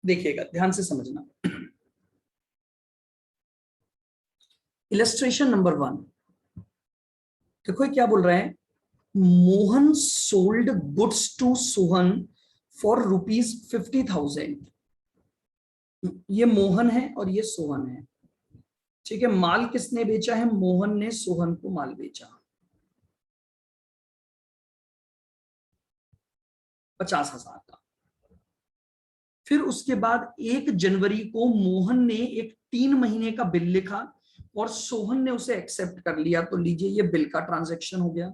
देखिएगा, ध्यान से समझना। इलस्ट्रेशन नंबर 1 देखो, क्या बोल रहे हैं, Mohan sold goods to Sohan for ₹50,000। ये मोहन है और ये सोहन है, ठीक है। माल किसने बेचा है? मोहन ने सोहन को माल बेचा 50,000 का। फिर उसके बाद 1 जनवरी को मोहन ने एक 3 महीने का बिल लिखा और सोहन ने उसे एक्सेप्ट कर लिया। तो लीजिए, ये बिल का ट्रांजैक्शन हो गया,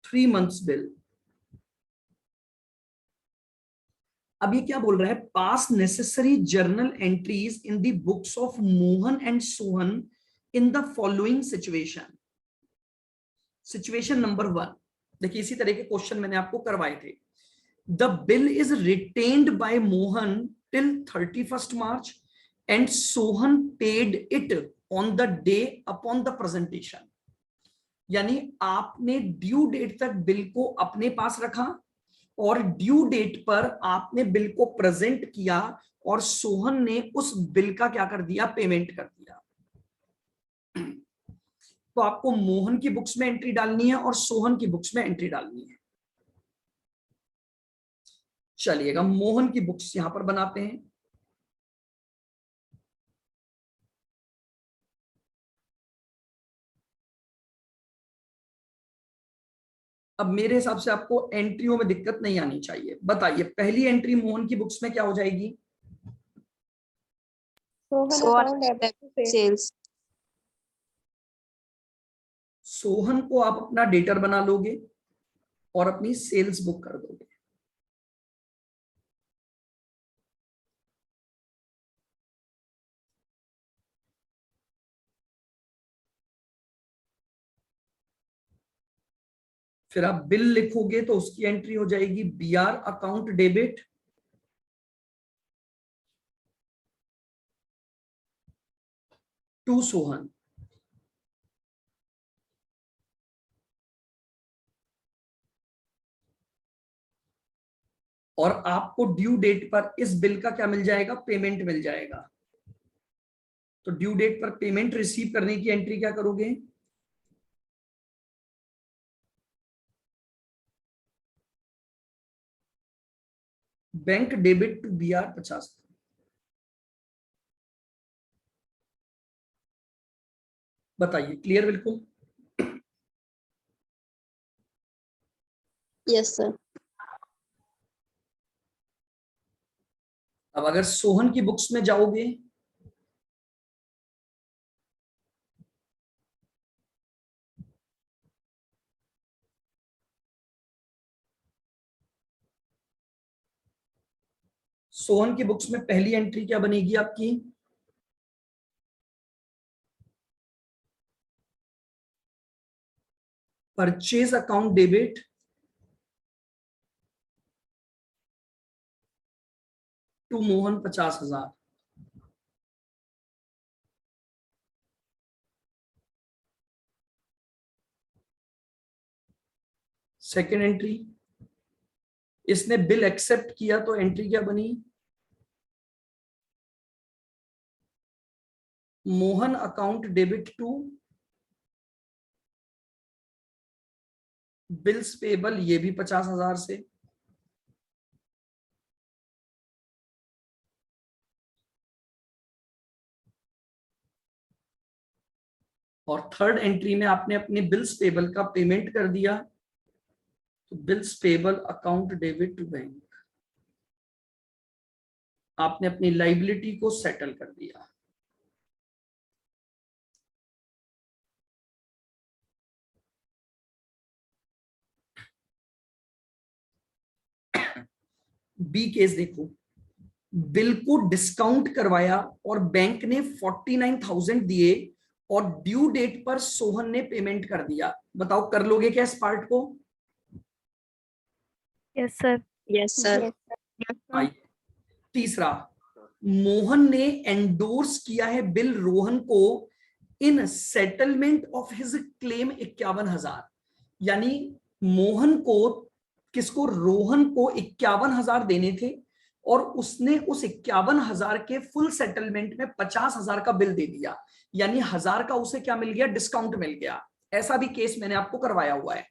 3 मंथ्स बिल। अब ये क्या बोल रहा है, पास necessary journal entries in the books of Mohan and Sohan in the following situation. Situation number 1, देखिए इसी तरह के क्वेश्चन मैंने आपको करवाए थे। The bill is retained bye Mohan till 31st March and Sohan paid it on the day upon the presentation. यानी आपने ड्यू डेट तक बिल को अपने पास रखा और ड्यू डेट पर आपने बिल को प्रेजेंट किया और सोहन ने उस बिल का क्या कर दिया, पेमेंट कर दिया। तो आपको मोहन की बुक्स में एंट्री डालनी है और सोहन की बुक्स में एंट्री डालनी है। चलिएगा, मोहन की बुक्स यहां पर बनाते हैं। अब मेरे हिसाब से आपको एंट्रियों में दिक्कत नहीं आनी चाहिए। बताइए, पहली एंट्री मोहन की बुक्स में क्या हो जाएगी? सेल्स। सोहन को आप अपना डेटर बना लोगे और अपनी सेल्स बुक कर दोगे। फिर आप बिल लिखोगे तो उसकी एंट्री हो जाएगी BR account debit to Sohan. और आपको ड्यू डेट पर इस बिल का क्या मिल जाएगा, पेमेंट मिल जाएगा। तो ड्यू डेट पर पेमेंट रिसीव करने की एंट्री क्या करोगे, बैंक डेबिट टू BR 50। बताइए, क्लियर बिल्कुल? Yes sir. अब अगर सोहन की बुक्स में जाओगे सोहन की बुक्स में पहली एंट्री क्या बनेगी आपकी, purchase account debit to Mohan 50,000। Second entry, इसने बिल एक्सेप्ट किया तो एंट्री क्या बनी, Mohan account debit to bills payable, ये भी 50,000 से। और थर्ड एंट्री में आपने अपने बिल्स पेबल का पेमेंट कर दिया, तो bills payable account debit to bank, आपने अपनी लाइबिलिटी को सेटल कर दिया। बी केस देखो, बिल को डिस्काउंट करवाया और बैंक ने 49,000 दिए और ड्यू डेट पर सोहन ने पेमेंट कर दिया। बताओ, कर लोगे क्या इस पार्ट को? Yes sir. Yes sir. आइए, तीसरा, मोहन ने एंडोर्स किया है बिल रोहन को इन सेटलमेंट ऑफ हिज क्लेम 51,000। यानी मोहन को किसको, रोहन को 51,000 देने थे और उसने उस 51,000 के फुल सेटलमेंट में 50,000 का बिल दे दिया, यानी 1,000 का उसे क्या मिल गया, डिस्काउंट मिल गया। ऐसा भी केस मैंने आपको करवाया हुआ है।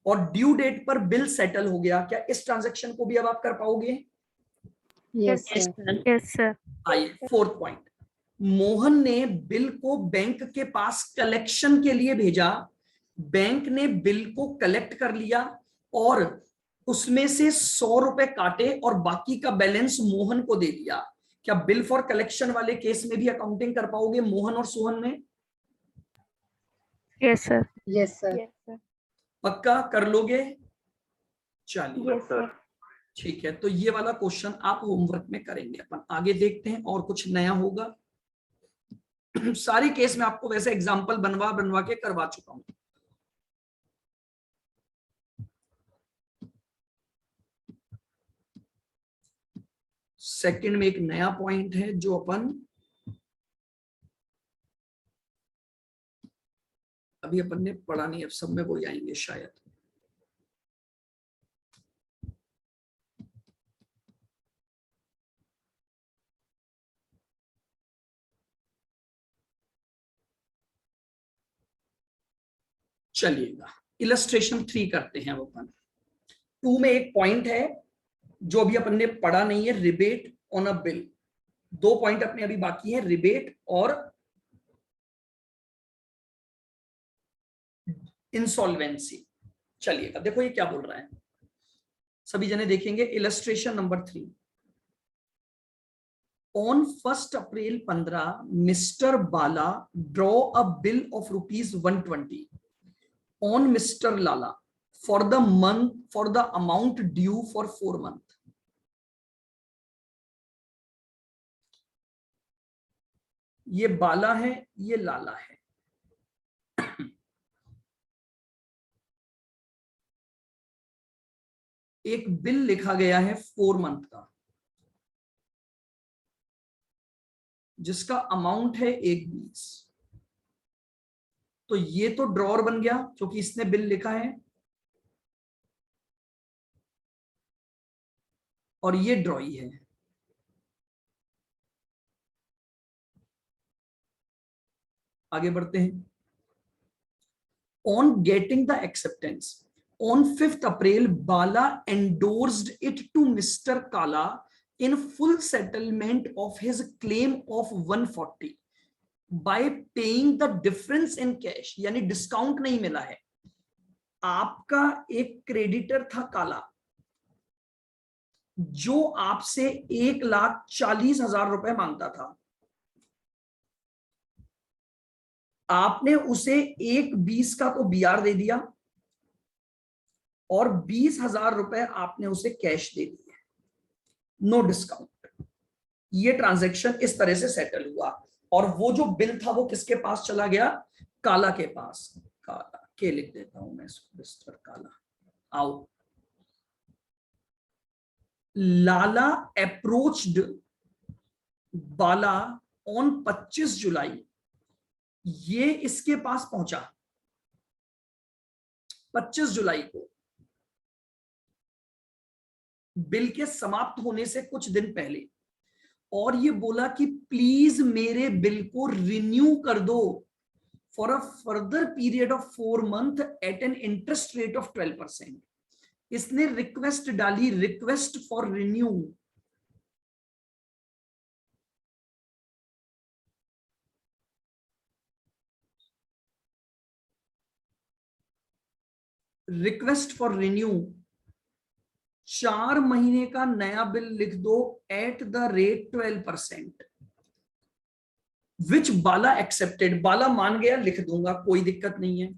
और ड्यू डेट पर बिल सेटल हो गया। क्या इस ट्रांजैक्शन को भी अब आप कर पाओगे? Yes sir. आइए, फोर्थ पॉइंट, मोहन ने बिल को बैंक के पास कलेक्शन के लिए भेजा, बैंक ने बिल को कलेक्ट कर लिया और उसमें से 100 रुपए काटे और बाकी का बैलेंस मोहन को दे दिया। क्या बिल फॉर कलेक्शन वाले केस में भी अकाउंटिंग कर पाओगे मोहन और सोहन में? Yes sir. पक्का कर लोगे? चलिए यस सर। ठीक है, तो ये वाला क्वेश्चन आप होमवर्क में करेंगे। अपन आगे देखते हैं और कुछ नया होगा। सारी केस में आपको वैसे एग्जांपल बनवा बनवा के करवा चुका हूं। सेकंड में एक नया पॉइंट है जो अपन ने पढ़ा नहीं, अब सब में वही आएंगे शायद। चलिएगा, इलस्ट्रेशन 3 करते हैं अपन। 2 में एक पॉइंट है जो अभी अपन ने पढ़ा नहीं है, rebate on a bill. 2 point अपने अभी बाकी है, रिबेट और इंसॉल्वेंसी। चलिएगा, देखो ये क्या बोल रहा है, सभी जने देखेंगे। Illustration number 3, on 1 April 15 mister Bala draw a bill of ₹120 on Mr. Lala for the amount due for 4 months. ये बाला है, ये लाला है। एक बिल लिखा गया है 4 मंथ का, जिसका अमाउंट है 120। तो ये तो ड्रॉर बन गया क्योंकि इसने बिल लिखा है, और ये ड्रॉई है। आगे बढ़ते हैं। On getting the acceptance on 5th April, Bala endorsed it to Mr. Kala in full settlement of his claim of 140 by paying the difference in cash। यानी डिस्काउंट नहीं मिला है। आपका एक क्रेडिटर था काला, जो आपसे 1,40,000 रुपए मांगता था। आपने उसे 1,20 का तो बीआर दे दिया और 20,000 रुपए आपने उसे कैश दे दिए, नो डिस्काउंट। ये ट्रांजैक्शन इस तरह से सेटल हुआ और वो जो बिल था वो किसके पास चला गया, काला के पास। काला के लिख देता हूं मैं इसको, मिस्टर काला। आओ, लाला अप्रोच्ड बाला ऑन 25 जुलाई। ये इसके पास पहुंचा 25 जुलाई को, बिल के समाप्त होने से कुछ दिन पहले, और ये बोला कि प्लीज मेरे बिल को रिन्यू कर दो for a further period of 4 month at an interest rate of 12%। इसने रिक्वेस्ट डाली, request for renew. Request for renew, 4 महीने का नया बिल लिख दो at the rate 12%, which Bala accepted. Bala मान गया, लिख दूंगा कोई दिक्कत नहीं है।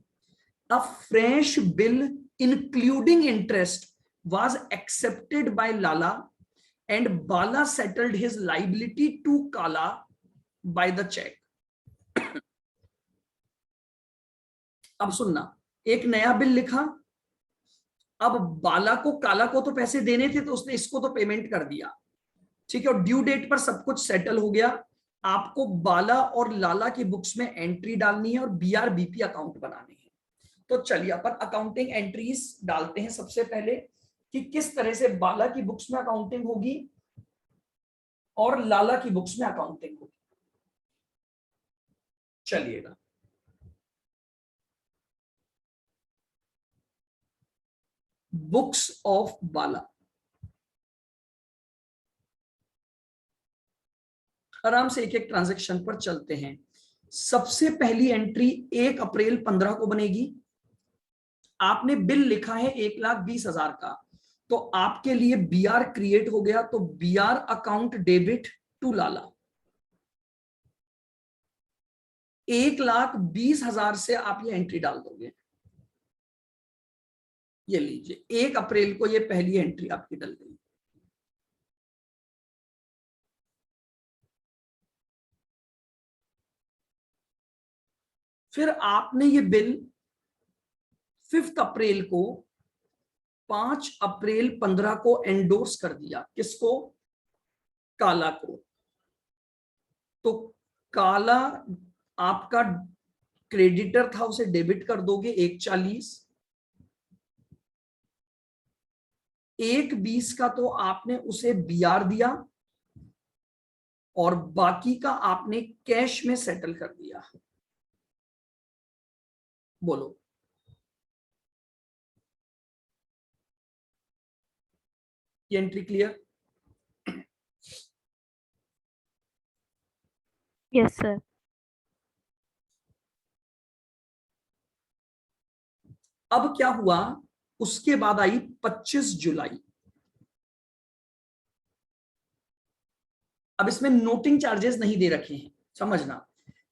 A fresh bill including interest was accepted by Lala and Bala settled his liability to Kala by the check। अब सुनना, एक नया बिल लिखा, अब बाला को, काला को तो पैसे देने थे तो उसने इसको तो पेमेंट कर दिया, ठीक है, और ड्यू डेट पर सब कुछ सेटल हो गया। आपको बाला और लाला की बुक्स में एंट्री डालनी है और बीआरबीपी अकाउंट बनाने हैं। तो चलिए अपन अकाउंटिंग एंट्रीज डालते हैं। सबसे पहले कि किस तरह से बाला की बुक्स में अकाउंटिंग होगी और लाला की बुक्स में अकाउंटिंग होगी। चलिएगा, बुक्स ऑफ बाला, आराम से एक एक ट्रांजैक्शन पर चलते हैं। सबसे पहली एंट्री 1 अप्रैल 15 को बनेगी। आपने बिल लिखा है 1,20,000 का, तो आपके लिए बीआर क्रिएट हो गया, तो बीआर अकाउंट डेबिट टू लाला। 1,20,000 से आप ये एंट्री डाल दोगे। ये लीजिए, 1 अप्रैल को ये पहली एंट्री आपकी डल गई। फिर आपने ये बिल 5 अप्रैल को 5 अप्रैल 15 को एंडोर्स कर दिया। किसको? काला को। तो काला आपका क्रेडिटर था, उसे डेबिट कर दोगे 1,40। 1,20 का तो आपने उसे बीआर दिया और बाकी का आपने कैश में सेटल कर दिया। बोलो, ये एंट्री क्लियर? Yes, sir. अब क्या हुआ, उसके बाद आई 25 जुलाई। अब इसमें नोटिंग चार्जेस नहीं दे रखे हैं, समझना।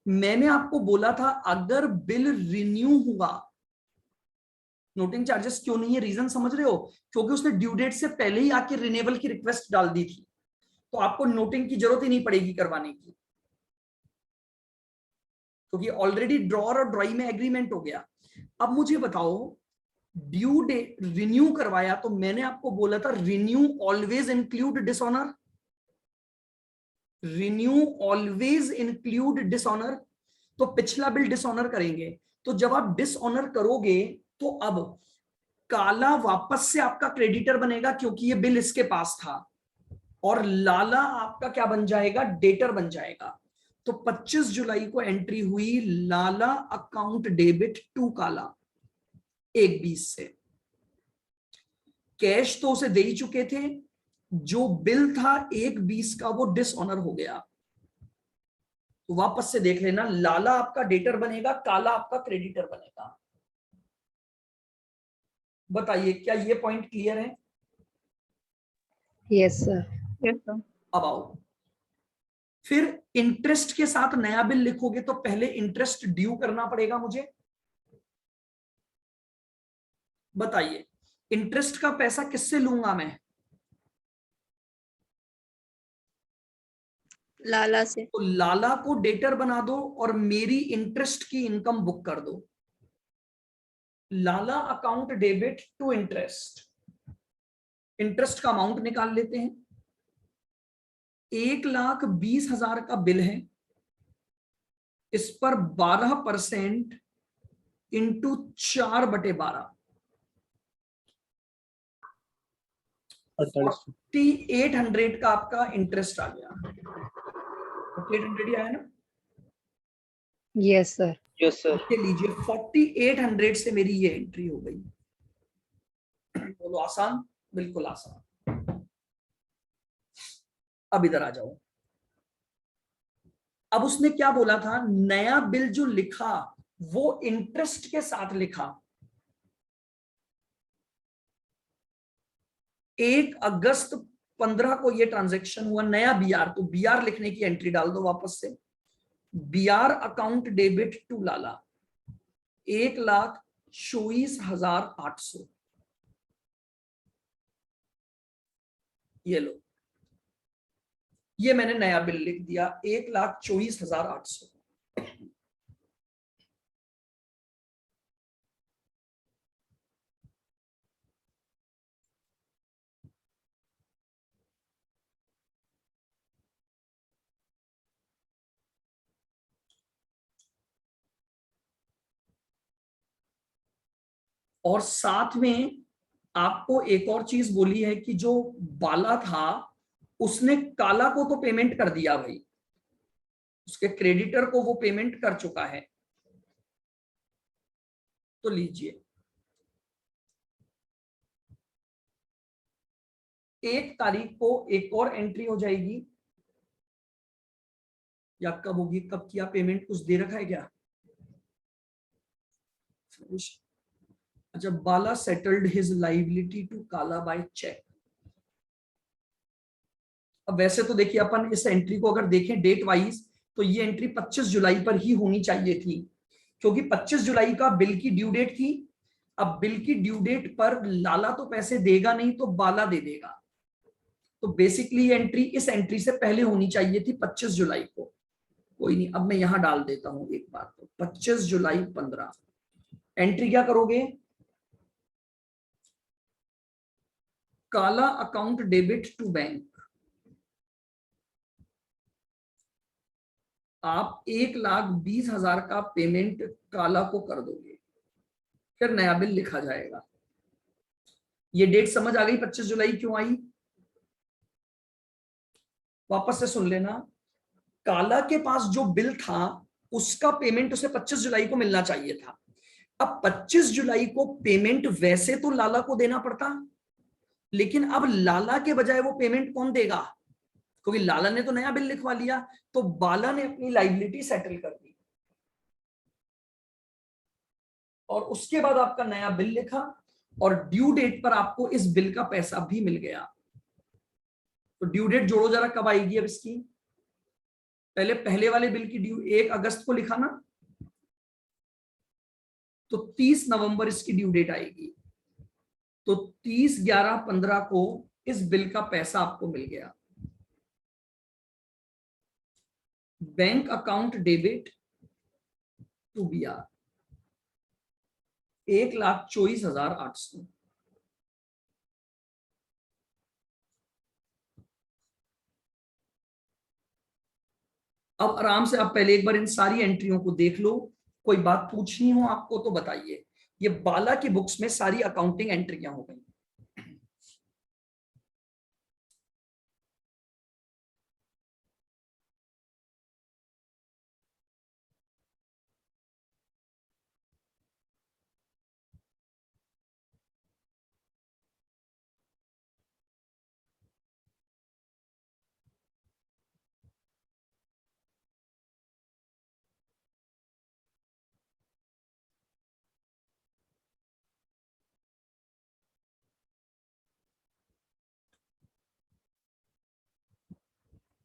मैंने आपको बोला था अगर बिल रिन्यू हुआ, नोटिंग चार्जेस क्यों नहीं है, रीजन समझ रहे हो? क्योंकि उसने ड्यू डेट से पहले ही आके रिन्यूअल की रिक्वेस्ट डाल दी थी, तो आपको नोटिंग की जरूरत ही नहीं पड़ेगी करवाने की, क्योंकि ऑलरेडी ड्रॉर और ड्रॉई में एग्रीमेंट हो गया। अब मुझे बताओ, ड्यू डेट रिन्यू करवाया, तो मैंने आपको बोला था renew always include dishonour, renew always include dishonour. तो पिछला बिल डिसऑनर करेंगे, तो जब आप डिसऑनर करोगे तो अब काला वापस से आपका क्रेडिटर बनेगा, क्योंकि ये बिल इसके पास था, और लाला आपका क्या बन जाएगा? डेटर बन जाएगा। तो 25 जुलाई को एंट्री हुई लाला अकाउंट डेबिट टू काला 1,20 से। कैश तो उसे दे ही चुके थे, जो बिल था 1,20 का वो डिसऑनर हो गया। तो वापस से देख लेना, लाला आपका डेटर बनेगा, काला आपका क्रेडिटर बनेगा। बताइए, क्या ये पॉइंट क्लियर है? Yes, sir. Yes, sir. अब आओ, फिर इंटरेस्ट के साथ नया बिल लिखोगे तो पहले इंटरेस्ट ड्यू करना पड़ेगा मुझे। बताइए, इंटरेस्ट का पैसा किससे लूंगा मैं? लाला से। तो लाला को डेटर बना दो और मेरी इंटरेस्ट की इनकम बुक कर दो। Lala account debit to interest. Interest का अमाउंट निकाल लेते हैं। 1,20,000 का बिल है, इस पर 12% इंटू 4/12, 4,800 का आपका इंटरेस्ट आ गया। 4,800 ही आया ना? Yes, sir. Yes, sir. ये लीजिए, 4,800 से मेरी ये एंट्री हो गई। बोलो आसान? बिल्कुल आसान। अब इधर आ जाओ। अब उसने क्या बोला था, नया बिल जो लिखा वो इंटरेस्ट के साथ लिखा। 1 अगस्त 15 को ये ट्रांजैक्शन हुआ, नया बीआर, तो बीआर लिखने की एंट्री डाल दो वापस से। बीआर अकाउंट डेबिट टू लाला 1,24,800। ये लो, ये मैंने नया बिल लिख दिया 1,24,800। और साथ में आपको एक और चीज बोली है कि जो बाला था उसने काला को तो पेमेंट कर दिया भाई, उसके क्रेडिटर को वो पेमेंट कर चुका है। तो लीजिए, 1 तारीख को एक और एंट्री हो जाएगी, या कब होगी, कब किया पेमेंट, कुछ दे रखा है क्या? अच्छा, बाला सेटल्ड हिज लाइबिलिटी टू काला बाय चेक। अब वैसे तो देखिए अपन इस एंट्री को अगर देखें डेट वाइज तो ये एंट्री 25 जुलाई पर ही होनी चाहिए थी, क्योंकि 25 जुलाई का बिल की ड्यू डेट थी। अब बिल की ड्यू डेट पर लाला तो पैसे देगा नहीं, तो बाला दे देगा। तो बेसिकली एंट्री इस एंट्री से पहले होनी चाहिए थी 25 जुलाई को। कोई नहीं, अब मैं यहां डाल देता हूं एक बार, तो 25 जुलाई 15 एंट्री क्या करोगे, काला अकाउंट डेबिट टू बैंक। आप 1,20,000 का पेमेंट काला को कर दोगे, फिर नया बिल लिखा जाएगा। ये डेट समझ आ गई 25 जुलाई क्यों आई? वापस से सुन लेना, काला के पास जो बिल था उसका पेमेंट उसे 25 जुलाई को मिलना चाहिए था। अब 25 जुलाई को पेमेंट वैसे तो लाला को देना पड़ता, लेकिन अब लाला के बजाय वो पेमेंट कौन देगा, क्योंकि लाला ने तो नया बिल लिखवा लिया। तो बाला ने अपनी लाइबिलिटी सेटल कर दी और उसके बाद आपका नया बिल लिखा और ड्यू डेट पर आपको इस बिल का पैसा भी मिल गया। तो ड्यू डेट जोड़ो जरा, कब आएगी अब इसकी? पहले पहले वाले बिल की ड्यू 1 अगस्त को लिखा ना, तो 30 नवंबर इसकी ड्यू डेट आएगी। तो 30/11/15 को इस बिल का पैसा आपको मिल गया। Bank account debit to B R 1,24,800। अब आराम से आप पहले एक बार इन सारी एंट्रियों को देख लो, कोई बात पूछनी हो आपको तो बताइए। ये बाला की बुक्स में सारी अकाउंटिंग एंट्रियां हो गई।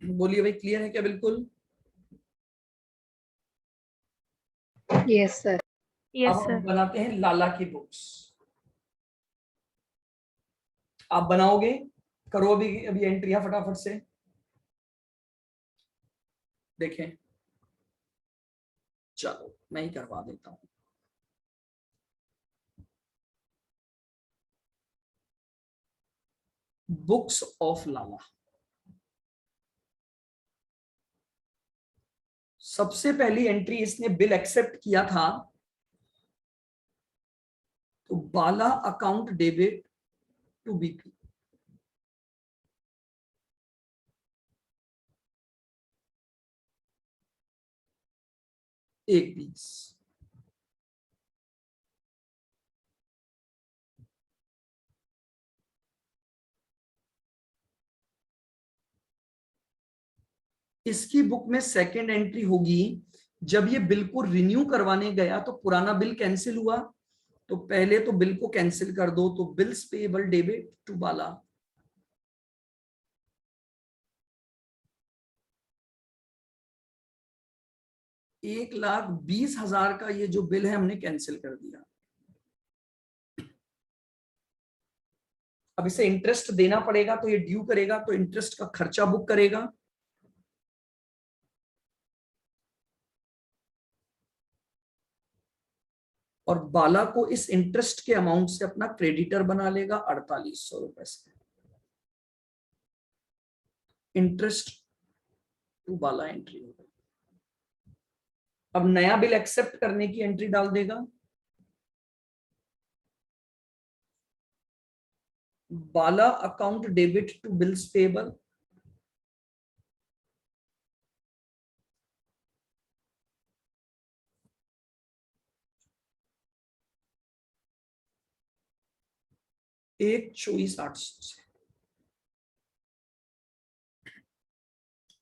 बोलिए भाई, क्लियर है क्या? बिल्कुल। Yes, sir. अब Yes, हम sir. बनाते हैं लाला की बुक्स। आप बनाओगे, करो अभी अभी एंट्रियां फटाफट से देखें। चलो मैं ही करवा देता हूं। बुक्स ऑफ लाला। सबसे पहली एंट्री इसने बिल एक्सेप्ट किया था, तो बाला अकाउंट डेबिट टू बीपी। एक 20। इसकी बुक में सेकंड एंट्री होगी, जब ये बिल को रिन्यू करवाने गया तो पुराना बिल कैंसिल हुआ, तो पहले तो बिल को कैंसिल कर दो, तो बिल्स पेएबल डेबिट टू बाला। $1,20,000 का ये जो बिल है हमने कैंसिल कर दिया। अब इसे इंटरेस्ट देना पड़ेगा, तो ये ड्यू करेगा, तो इंटरेस्ट का खर्चा बुक करेगा। और बाला को इस इंटरेस्ट के अमाउंट से अपना क्रेडिटर बना लेगा 4,800 रुपए से। इंटरेस्ट टू बाला एंट्री हो गई। अब नया बिल एक्सेप्ट करने की एंट्री डाल देगा। Bala account debit to bills payable, एक 24,800 से,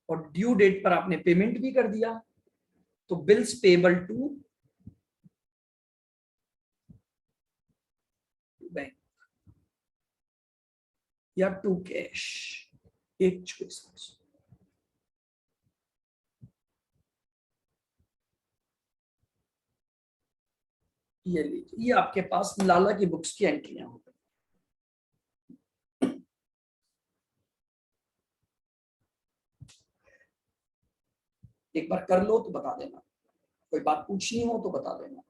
और ड्यू डेट पर आपने पेमेंट भी कर दिया, तो बिल्स पेबल टू बैंक या टू कैश, एक 24,800। ये लीजिए, ये आपके पास लाला की बुक्स की एंट्रियां हो गई। एक बार कर लो तो बता देना, कोई बात पूछनी हो तो बता देना।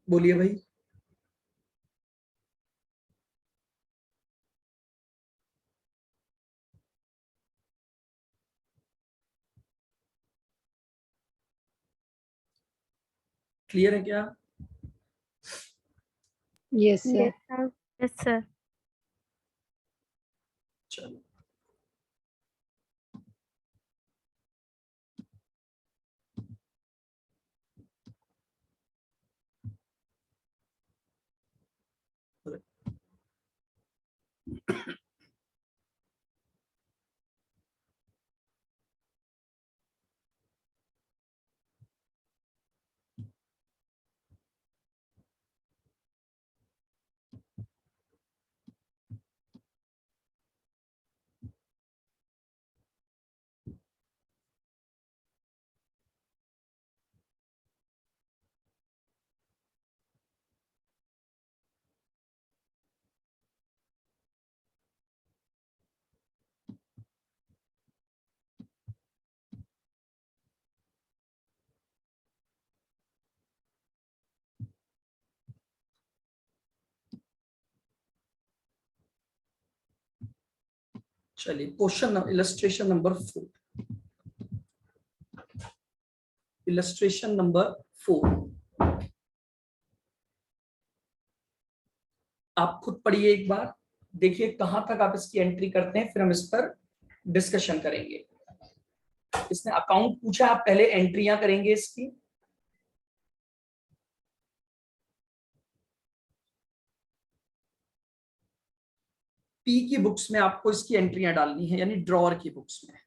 बोलिए भाई। क्लियर है क्या? Yes, sir. Yes, sir. Yes, sir. चलो, चलिए question illustration number 4। Illustration number 4 आप खुद पढ़िए एक बार, देखिए कहां तक आप इसकी एंट्री करते हैं, फिर हम इस पर डिस्कशन करेंगे। इसने अकाउंट पूछा, आप पहले एंट्रियां करेंगे इसकी। पी की बुक्स में आपको इसकी एंट्रियां डालनी है, यानी ड्रॉअर की बुक्स में।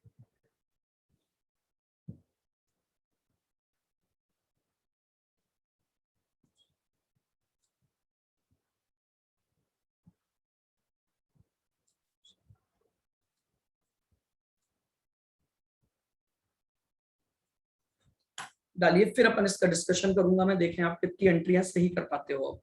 डालिए, फिर अपन इसका डिस्कशन करूंगा मैं, देखें आप कितनी एंट्रियां सही कर पाते हो।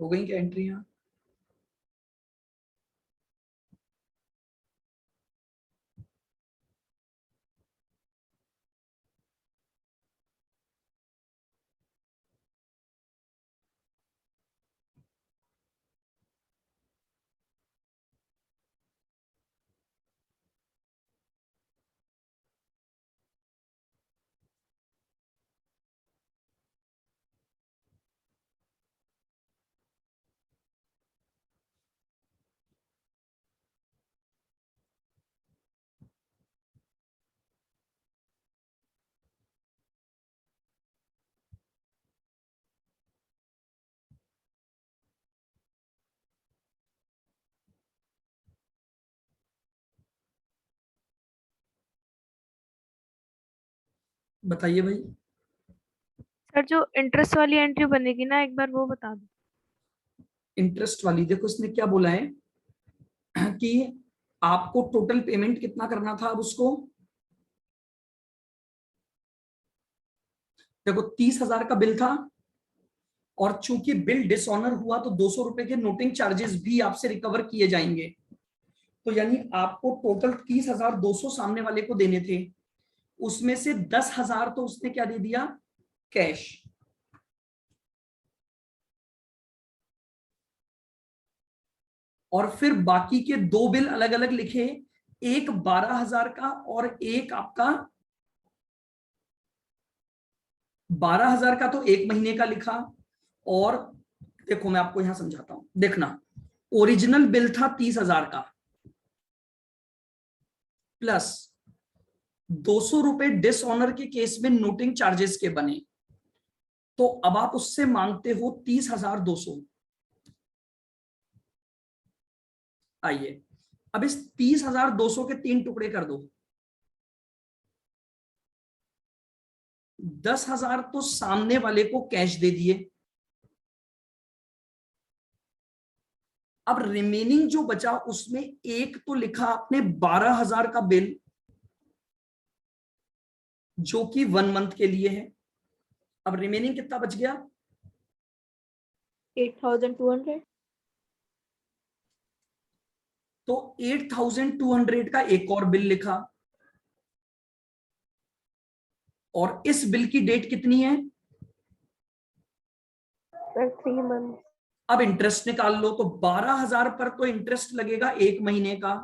हो गई क्या एंट्रियां? बताइए भाई। सर जो इंटरेस्ट वाली एंट्री बनेगी ना, एक बार वो बता दो। इंटरेस्ट वाली देखो, इसने क्या बोला है कि आपको टोटल पेमेंट कितना करना था अब उसको। देखो 30,000 का बिल था, और चूंकि बिल डिसऑनर हुआ तो 200 रुपए के नोटिंग चार्जेस भी आपसे रिकवर किए जाएंगे। तो यानी आपको टोटल 30,200 सामने वाले को देने थे, उसमें से 10,000 तो उसने क्या दे दिया, कैश। और फिर बाकी के दो बिल अलग अलग लिखे, एक 12,000 का और एक आपका 12,000 का, तो एक महीने का लिखा। और देखो मैं आपको यहां समझाता हूं, देखना। ओरिजिनल बिल था 30,000 का, प्लस 200 रुपए डिसऑनर के केस में नोटिंग चार्जेस के बने, तो अब आप उससे मांगते हो 30,200। आइए, अब इस 30,200 के तीन टुकड़े कर दो। 10,000 तो सामने वाले को कैश दे दिए, अब रिमेनिंग जो बचा उसमें एक तो लिखा आपने 12,000 का बिल, जो कि 1 मंथ के लिए है। अब रिमेनिंग कितना बच गया, 8,200। तो 8,200 का एक और बिल लिखा। और इस बिल की डेट कितनी है, सर 3 मंथ। अब इंटरेस्ट निकाल लो, तो 12,000 पर तो इंटरेस्ट लगेगा एक महीने का।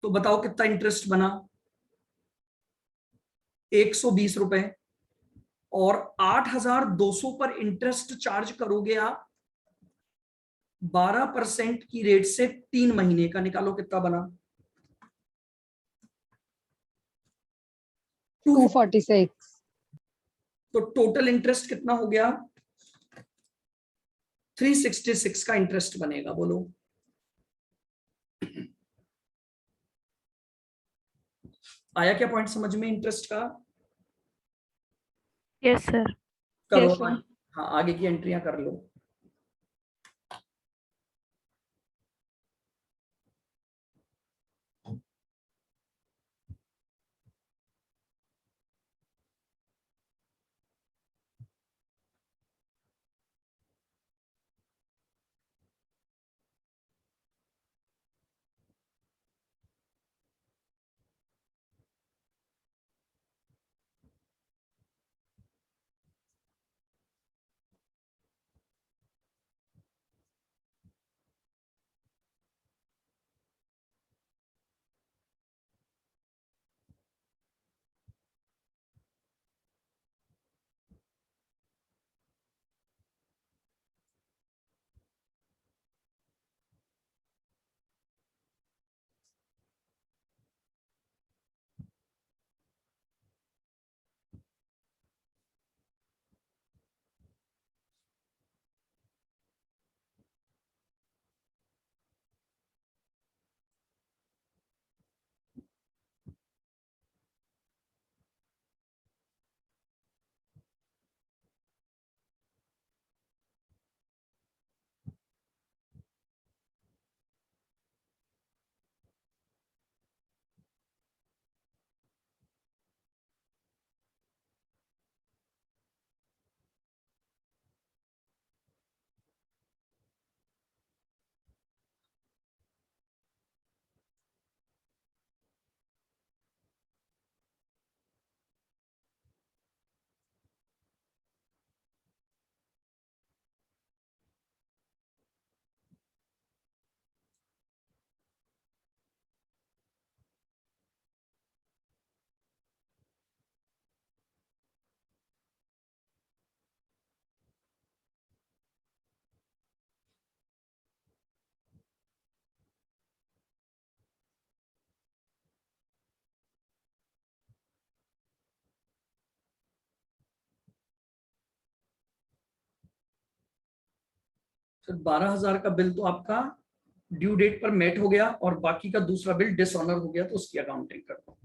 तो बताओ कितना इंटरेस्ट बना, 120 रुपए। और 8,200 पर इंटरेस्ट चार्ज करोगे आप 12% की रेट से, 3 महीने का, निकालो कितना बना, 246। तो टोटल इंटरेस्ट कितना हो गया, 366 का इंटरेस्ट बनेगा। बोलो आया क्या पॉइंट समझ में इंटरेस्ट का? Yes sir. करो यस सर। हाँ, आगे की एंट्रियां कर लो। तो 12,000 का बिल तो आपका ड्यू डेट पर मेट हो गया और बाकी का दूसरा बिल डिसऑनर हो गया, तो उसकी अकाउंटिंग कर दो।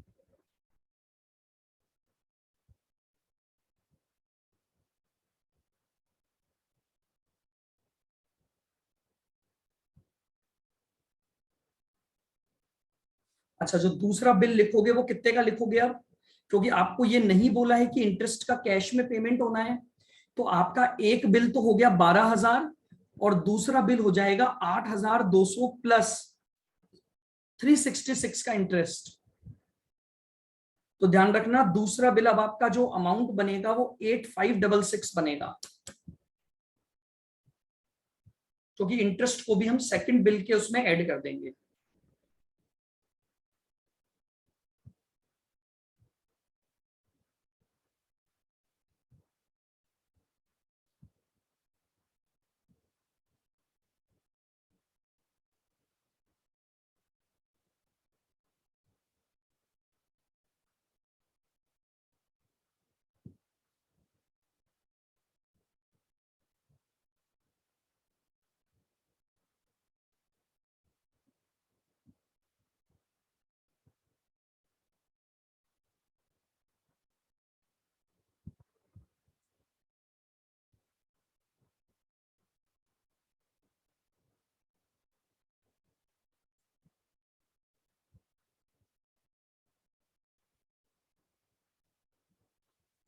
अच्छा, जो दूसरा बिल लिखोगे वो कितने का लिखोगे आप, क्योंकि आपको ये नहीं बोला है कि इंटरेस्ट का कैश में पेमेंट होना है, तो आपका एक बिल तो हो गया 12,000 और दूसरा बिल हो जाएगा 8,200 प्लस 366 का इंटरेस्ट। तो ध्यान रखना, दूसरा बिल अब आपका जो अमाउंट बनेगा वो 8566 बनेगा, क्योंकि इंटरेस्ट को भी हम सेकंड बिल के उसमें ऐड कर देंगे।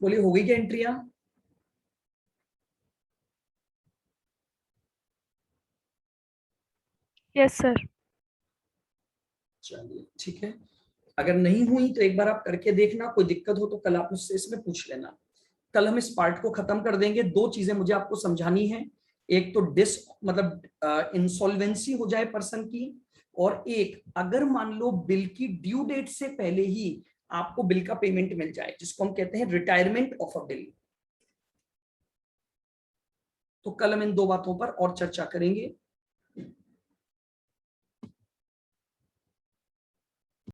बोलिए, हो गई क्या एंट्रियां? Yes sir. चलिए ठीक है, अगर नहीं हुई तो एक बार आप करके देखना, कोई दिक्कत हो तो कल आप मुझसे इसमें पूछ लेना। कल हम इस पार्ट को खत्म कर देंगे। दो चीजें मुझे आपको समझानी है, एक तो मतलब इंसॉल्वेंसी हो जाए पर्सन की, और एक अगर मान लो बिल की ड्यू डेट से पहले ही आपको बिल का पेमेंट मिल जाए, जिसको हम कहते हैं रिटायरमेंट ऑफ अ बिल। तो कल हम इन दो बातों पर और चर्चा करेंगे।